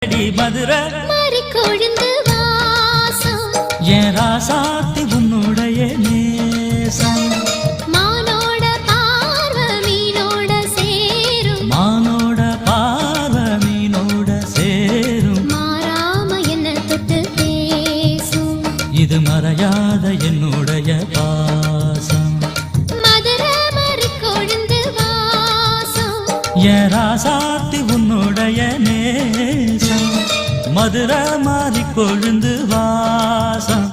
மதுர மாறி கொழுந்து வாசம் என் ராசாத்தி உன்னுடைய நேசம் மானோட பார்வ மீனோட சேரும் மானோட பார்வ மீனோட சேரும் மாறாம என்ன தொட்டு பேசும் இது மறையாத என்னுடைய பாசம் மதுர மாறி கொழுந்து வாசம் என் ராசாத்தி உன்னுடைய நேசம் மதுர மாறி கொழுந்து வாசம்